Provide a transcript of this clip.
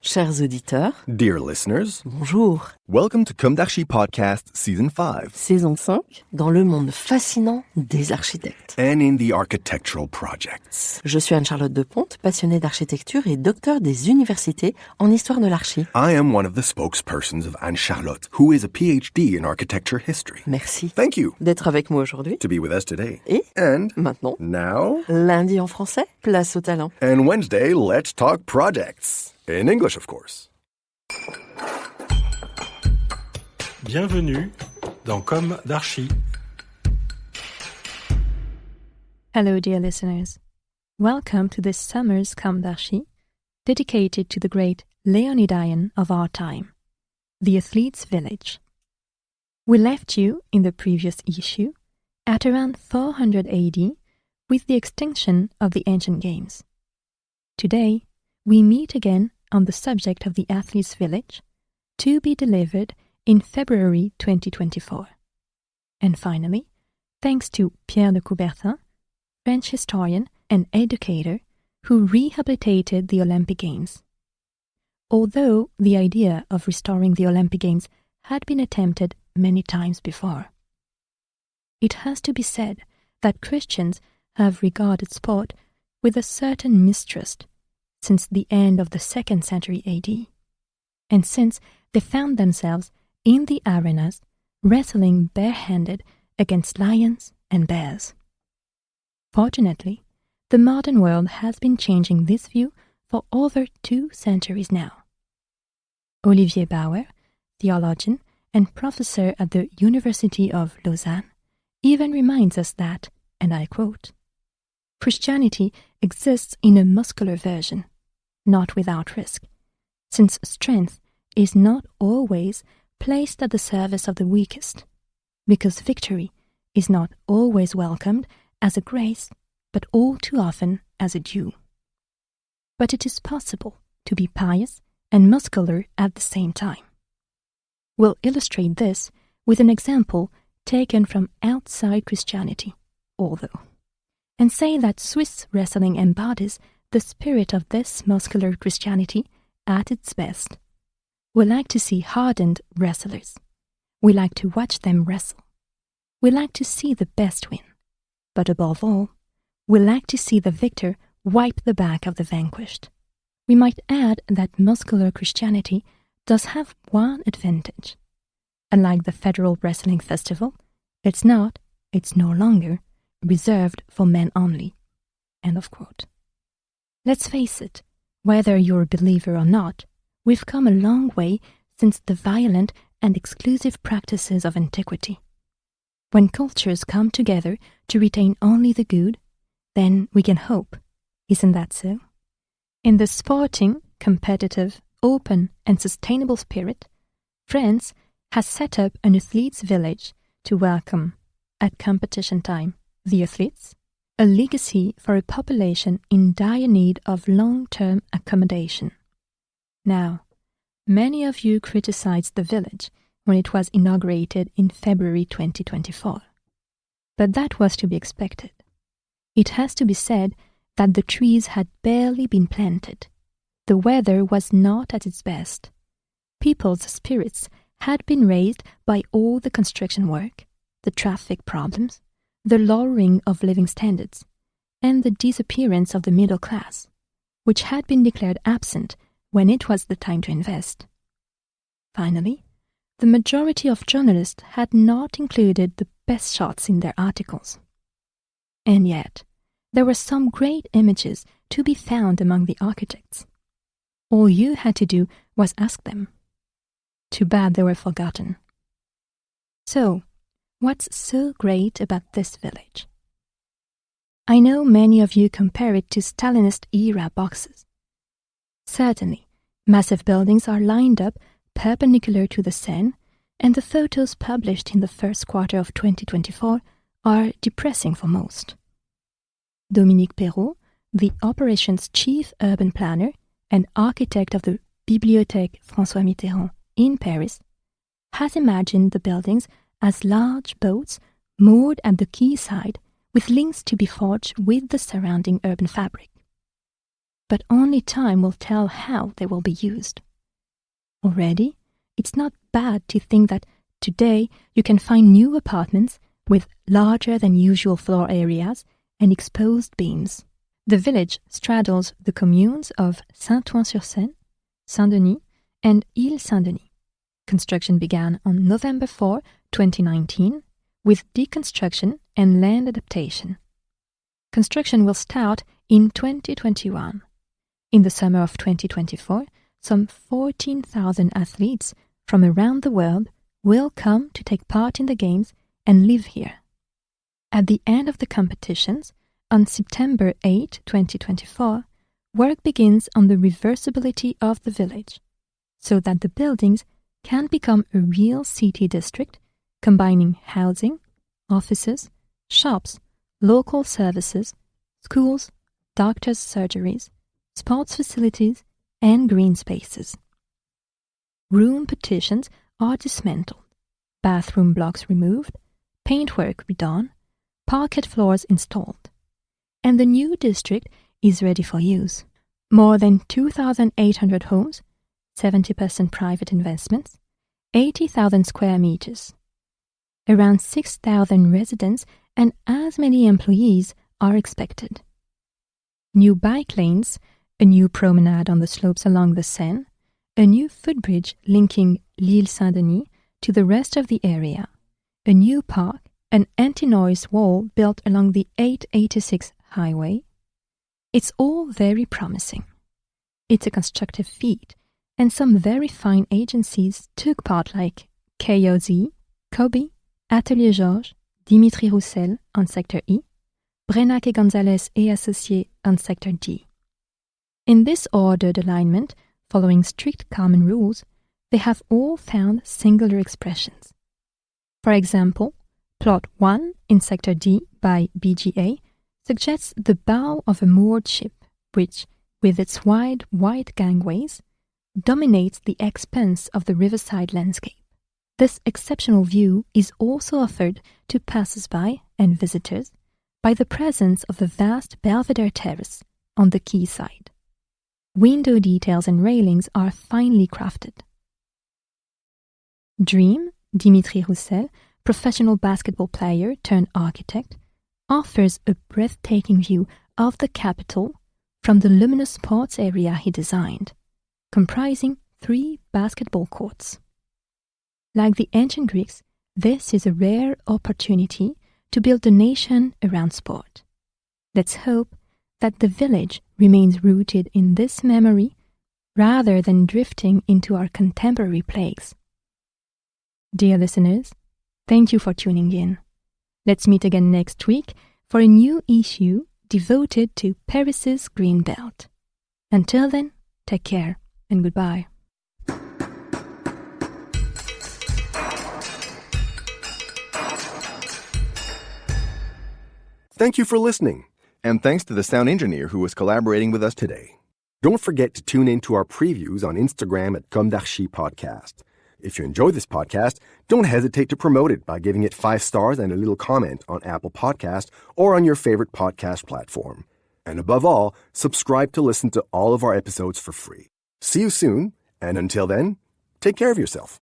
Chers auditeurs, Dear listeners, bonjour. welcome to Comme d'Archi Podcast Season 5. Saison 5, dans le monde fascinant des architectes. And in the architectural projects. Je suis Anne-Charlotte Deponte, passionnée d'architecture et docteur des universités en histoire de l'archi. I am one of the spokespersons of Anne-Charlotte, who is a PhD in architecture history. Merci Thank you d'être avec moi aujourd'hui. to be with us today. Et And maintenant, now, lundi en français, place au talent. and Wednesday, let's talk projects. In English, of course. Bienvenue dans Comme d'Archi. Hello, dear listeners. Welcome to this summer's Comme d'Archi, dedicated to the great Leonidaion of our time, the athlete's village. We left you in the previous issue at around 400 AD with the extinction of the ancient games. Today, we meet again on the subject of the athlete's village, to be delivered in February 2024. And finally, thanks to Pierre de Coubertin, French historian and educator who rehabilitated the Olympic Games. Although the idea of restoring the Olympic Games had been attempted many times before. It has to be said that Christians have regarded sport with a certain mistrust since the end of the 2nd century AD, and since they found themselves in the arenas wrestling barehanded against lions and bears. Fortunately, the modern world has been changing this view for over 2 centuries now. Olivier Bauer, theologian and professor at the University of Lausanne, even reminds us that, and I quote, Christianity exists in a muscular version, not without risk, since strength is not always placed at the service of the weakest, because victory is not always welcomed as a grace, but all too often as a due. But it is possible to be pious and muscular at the same time. We'll illustrate this with an example taken from outside Christianity, although, and say that Swiss wrestling embodies the spirit of this muscular Christianity at its best. We like to see hardened wrestlers. We like to watch them wrestle. We like to see the best win. But above all, we like to see the victor wipe the back of the vanquished. We might add that muscular Christianity does have one advantage. Unlike the Federal Wrestling Festival, it's no longer, reserved for men only. End of quote. Let's face it, whether you're a believer or not, we've come a long way since the violent and exclusive practices of antiquity. When cultures come together to retain only the good, then we can hope. Isn't that so? In the sporting, competitive, open, and sustainable spirit, France has set up an athletes' village to welcome, at competition time, the athletes, a legacy for a population in dire need of long-term accommodation. Now, many of you criticized the village when it was inaugurated in February 2024. But that was to be expected. It has to be said that the trees had barely been planted. The weather was not at its best. People's spirits had been raised by all the construction work, the traffic problems, the lowering of living standards, and the disappearance of the middle class, which had been declared absent when it was the time to invest. Finally, the majority of journalists had not included the best shots in their articles. And yet, there were some great images to be found among the architects. All you had to do was ask them. Too bad they were forgotten. So, what's so great about this village? I know many of you compare it to Stalinist-era boxes. Certainly, massive buildings are lined up perpendicular to the Seine, and the photos published in the first quarter of 2024 are depressing for most. Dominique Perrault, the operations chief urban planner and architect of the Bibliothèque François Mitterrand in Paris, has imagined the buildings as large boats moored at the quayside with links to be forged with the surrounding urban fabric. but only time will tell how they will be used. Already, it's not bad to think that today you can find new apartments with larger than usual floor areas and exposed beams. The village straddles the communes of Saint-Ouen-sur-Seine, Saint-Denis, and Île-Saint-Denis. Construction began on November 4, 2019, with deconstruction and land adaptation. Construction will start in 2021. In the summer of 2024, some 14,000 athletes from around the world will come to take part in the games and live here. At the end of the competitions, on September 8, 2024, work begins on the reversibility of the village, so that the buildings can become a real city district, combining housing, offices, shops, local services, schools, doctors' surgeries, sports facilities, and green spaces. Room partitions are dismantled, bathroom blocks removed, paintwork redone, parquet floors installed, and the new district is ready for use. More than 2,800 homes, 70% private investments, 80,000 square meters. Around 6,000 residents and as many employees are expected. New bike lanes, a new promenade on the slopes along the Seine, a new footbridge linking l'Île Saint-Denis to the rest of the area, a new park, an anti-noise wall built along the 886 highway. It's all very promising. It's a constructive feat, and some very fine agencies took part like KOZ, Kobe, Atelier Georges, Dimitri Roussel on Sector E, Brenac et Gonzalez et Associés on Sector D. In this ordered alignment, following strict common rules, they have all found singular expressions. For example, Plot 1 in Sector D by BGA suggests the bow of a moored ship, which, with its wide white gangways, dominates the expanse of the riverside landscape. This exceptional view is also offered to passers-by and visitors by the presence of the vast Belvedere Terrace on the quayside. Window details and railings are finely crafted. Dream, Dimitri Roussel, professional basketball player turned architect, offers a breathtaking view of the capital from the luminous sports area he designed, comprising 3 basketball courts. Like the ancient Greeks, this is a rare opportunity to build a nation around sport. Let's hope that the village remains rooted in this memory rather than drifting into our contemporary plagues. Dear listeners, thank you for tuning in. Let's meet again next week for a new issue devoted to Paris's Green Belt. Until then, take care and goodbye. Thank you for listening. And thanks to the sound engineer who was collaborating with us today. Don't forget to tune in to our previews on Instagram at Comme d'Archi Podcast. If you enjoy this podcast, don't hesitate to promote it by giving it 5 stars and a little comment on Apple Podcast or on your favorite podcast platform. And above all, subscribe to listen to all of our episodes for free. See you soon, and until then, take care of yourself.